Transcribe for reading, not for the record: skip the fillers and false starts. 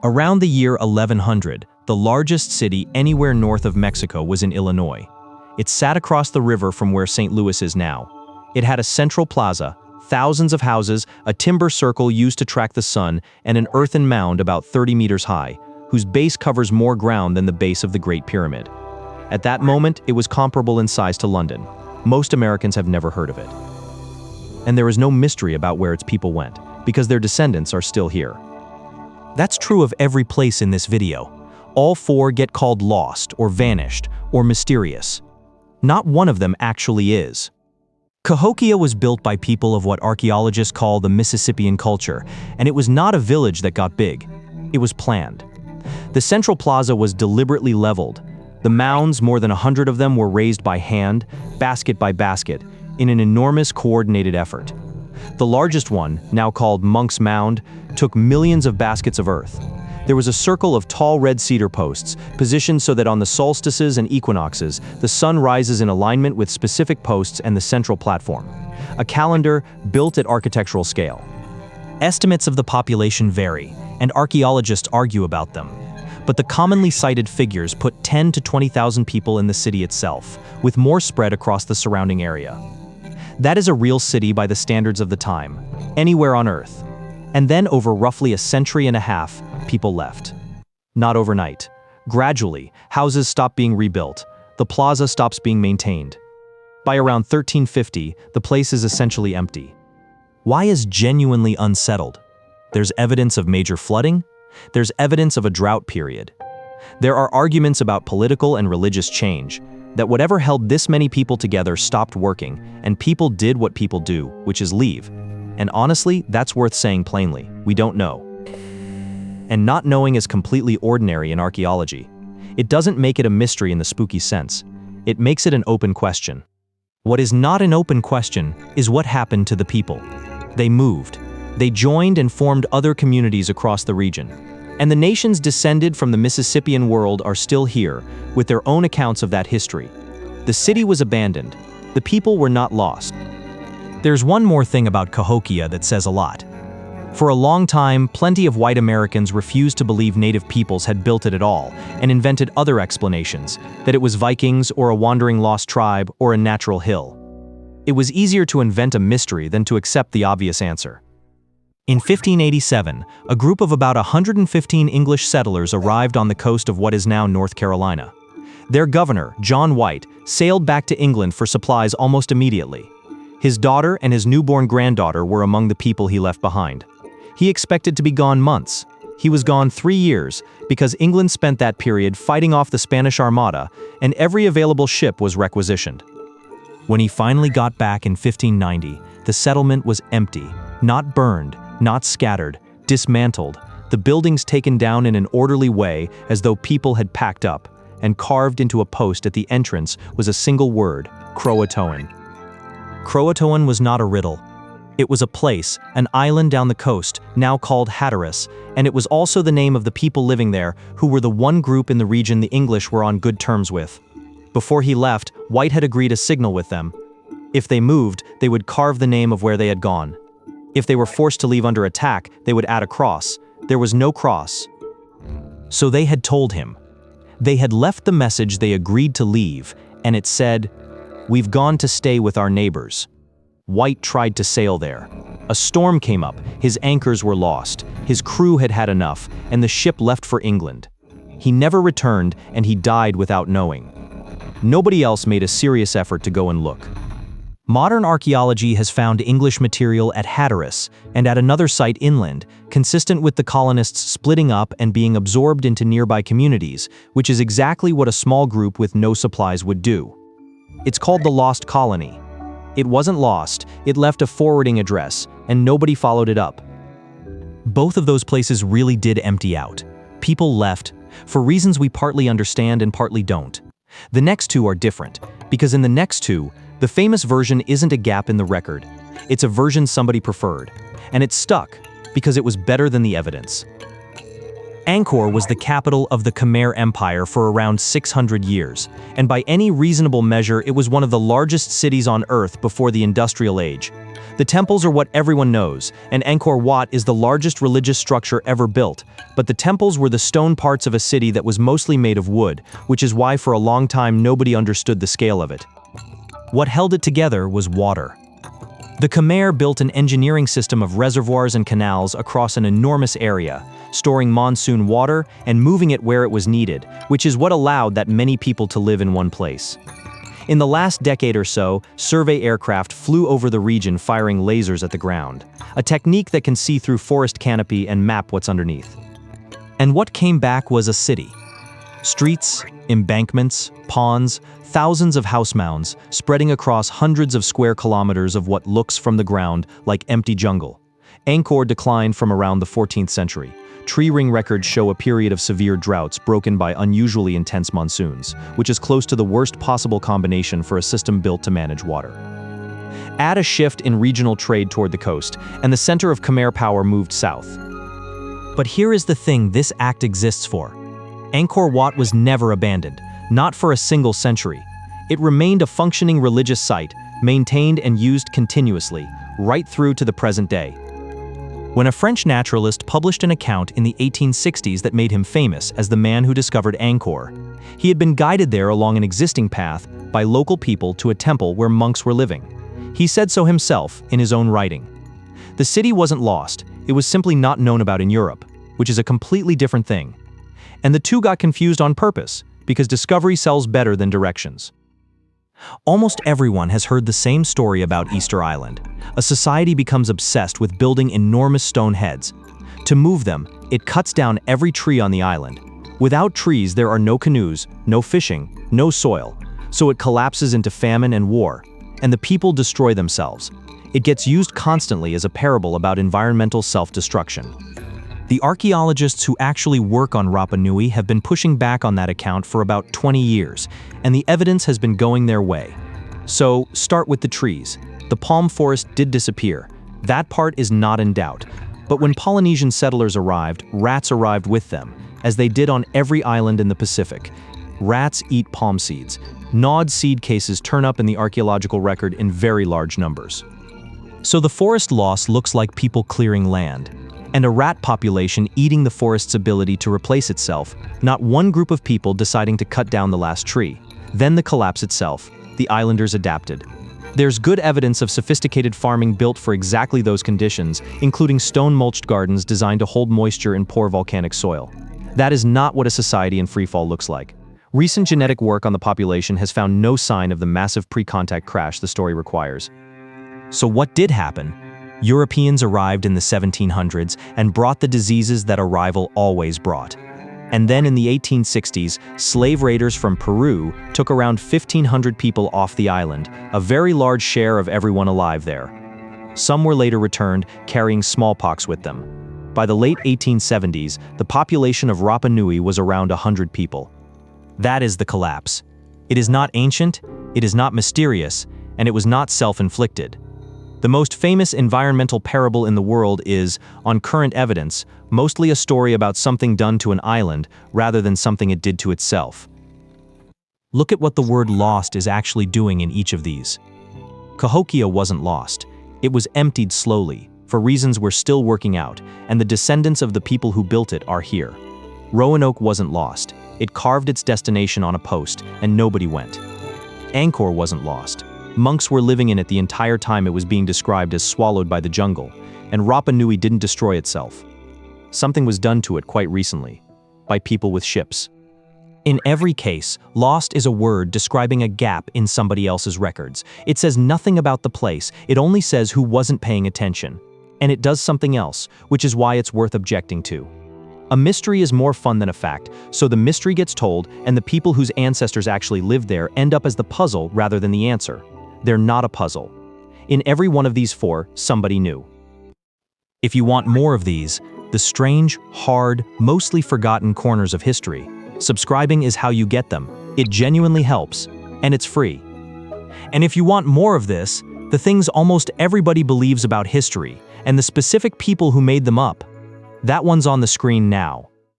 Around the year 1100, the largest city anywhere north of Mexico was in Illinois. It sat across the river from where St. Louis is now. It had a central plaza, thousands of houses, a timber circle used to track the sun, and an earthen mound about 30 meters high, whose base covers more ground than the base of the Great Pyramid. At that moment, it was comparable in size to London. Most Americans have never heard of it. And there is no mystery about where its people went, because their descendants are still here. That's true of every place in this video. All four get called lost, or vanished, or mysterious. Not one of them actually is. Cahokia was built by people of what archaeologists call the Mississippian culture, and it was not a village that got big. It was planned. The central plaza was deliberately leveled. The mounds, more than 100 of them, were raised by hand, basket by basket, in an enormous coordinated effort. The largest one, now called Monk's Mound, took millions of baskets of earth. There was a circle of tall red cedar posts, positioned so that on the solstices and equinoxes, the sun rises in alignment with specific posts and the central platform. A calendar built at architectural scale. Estimates of the population vary, and archaeologists argue about them. But the commonly cited figures put 10 to 20,000 people in the city itself, with more spread across the surrounding area. That is a real city by the standards of the time, anywhere on Earth. And then over roughly a century and a half, people left. Not overnight. Gradually, houses stopped being rebuilt, the plaza stops being maintained. By around 1350, the place is essentially empty. Why is genuinely unsettled? There's evidence of major flooding. There's evidence of a drought period. There are arguments about political and religious change, that whatever held this many people together stopped working, and people did what people do, which is leave. And honestly, that's worth saying plainly. We don't know. And not knowing is completely ordinary in archaeology. It doesn't make it a mystery in the spooky sense. It makes it an open question. What is not an open question is what happened to the people. They moved. They joined and formed other communities across the region. And the nations descended from the Mississippian world are still here, with their own accounts of that history. The city was abandoned. The people were not lost. There's one more thing about Cahokia that says a lot. For a long time, plenty of white Americans refused to believe native peoples had built it at all, and invented other explanations, that it was Vikings or a wandering lost tribe or a natural hill. It was easier to invent a mystery than to accept the obvious answer. In 1587, a group of about 115 English settlers arrived on the coast of what is now North Carolina. Their governor, John White, sailed back to England for supplies almost immediately. His daughter and his newborn granddaughter were among the people he left behind. He expected to be gone months. He was gone 3 years, because England spent that period fighting off the Spanish Armada, and every available ship was requisitioned. When he finally got back in 1590, the settlement was empty, not burned, not scattered, dismantled, the buildings taken down in an orderly way as though people had packed up, and carved into a post at the entrance was a single word, Croatoan. Croatoan was not a riddle. It was a place, an island down the coast, now called Hatteras, and it was also the name of the people living there, who were the one group in the region the English were on good terms with. Before he left, White had agreed a signal with them. If they moved, they would carve the name of where they had gone. If they were forced to leave under attack, they would add a cross. There was no cross. So they had told him. They had left the message they agreed to leave, and it said, "We've gone to stay with our neighbors." White tried to sail there. A storm came up, his anchors were lost, his crew had had enough, and the ship left for England. He never returned, and he died without knowing. Nobody else made a serious effort to go and look. Modern archaeology has found English material at Hatteras and at another site inland, consistent with the colonists splitting up and being absorbed into nearby communities, which is exactly what a small group with no supplies would do. It's called the Lost Colony. It wasn't lost, it left a forwarding address, and nobody followed it up. Both of those places really did empty out. People left, for reasons we partly understand and partly don't. The next two are different, because in the next two, the famous version isn't a gap in the record. It's a version somebody preferred, and it stuck because it was better than the evidence. Angkor was the capital of the Khmer Empire for around 600 years, and by any reasonable measure it was one of the largest cities on Earth before the Industrial Age. The temples are what everyone knows, and Angkor Wat is the largest religious structure ever built, but the temples were the stone parts of a city that was mostly made of wood, which is why for a long time nobody understood the scale of it. What held it together was water. The Khmer built an engineering system of reservoirs and canals across an enormous area, storing monsoon water and moving it where it was needed, which is what allowed that many people to live in one place. In the last decade or so, survey aircraft flew over the region firing lasers at the ground, a technique that can see through forest canopy and map what's underneath. And what came back was a city. Streets, embankments, ponds, thousands of house mounds, spreading across hundreds of square kilometers of what looks from the ground like empty jungle. Angkor declined from around the 14th century. Tree ring records show a period of severe droughts broken by unusually intense monsoons, which is close to the worst possible combination for a system built to manage water. Add a shift in regional trade toward the coast, and the center of Khmer power moved south. But here is the thing this act exists for. Angkor Wat was never abandoned, not for a single century. It remained a functioning religious site, maintained and used continuously, right through to the present day. When a French naturalist published an account in the 1860s that made him famous as the man who discovered Angkor, he had been guided there along an existing path by local people to a temple where monks were living. He said so himself in his own writing. The city wasn't lost, it was simply not known about in Europe, which is a completely different thing. And the two got confused on purpose, because discovery sells better than directions. Almost everyone has heard the same story about Easter Island. A society becomes obsessed with building enormous stone heads. To move them, it cuts down every tree on the island. Without trees, there are no canoes, no fishing, no soil, so it collapses into famine and war, and the people destroy themselves. It gets used constantly as a parable about environmental self-destruction. The archaeologists who actually work on Rapa Nui have been pushing back on that account for about 20 years, and the evidence has been going their way. So, start with the trees. The palm forest did disappear. That part is not in doubt. But when Polynesian settlers arrived, rats arrived with them, as they did on every island in the Pacific. Rats eat palm seeds. Gnawed seed cases turn up in the archaeological record in very large numbers. So the forest loss looks like people clearing land, and a rat population eating the forest's ability to replace itself, not one group of people deciding to cut down the last tree. Then the collapse itself. The islanders adapted. There's good evidence of sophisticated farming built for exactly those conditions, including stone-mulched gardens designed to hold moisture in poor volcanic soil. That is not what a society in freefall looks like. Recent genetic work on the population has found no sign of the massive pre-contact crash the story requires. So what did happen? Europeans arrived in the 1700s and brought the diseases that arrival always brought. And then in the 1860s, slave raiders from Peru took around 1,500 people off the island, a very large share of everyone alive there. Some were later returned, carrying smallpox with them. By the late 1870s, the population of Rapa Nui was around 100 people. That is the collapse. It is not ancient, it is not mysterious, and it was not self-inflicted. The most famous environmental parable in the world is, on current evidence, mostly a story about something done to an island rather than something it did to itself. Look at what the word lost is actually doing in each of these. Cahokia wasn't lost. It was emptied slowly, for reasons we're still working out, and the descendants of the people who built it are here. Roanoke wasn't lost. It carved its destination on a post, and nobody went. Angkor wasn't lost. Monks were living in it the entire time it was being described as swallowed by the jungle, and Rapa Nui didn't destroy itself. Something was done to it quite recently, by people with ships. In every case, lost is a word describing a gap in somebody else's records. It says nothing about the place, it only says who wasn't paying attention. And it does something else, which is why it's worth objecting to. A mystery is more fun than a fact, so the mystery gets told, and the people whose ancestors actually lived there end up as the puzzle rather than the answer. They're not a puzzle. In every one of these four, somebody knew. If you want more of these, the strange, hard, mostly forgotten corners of history, subscribing is how you get them. It genuinely helps, and it's free. And if you want more of this, the things almost everybody believes about history, and the specific people who made them up, that one's on the screen now.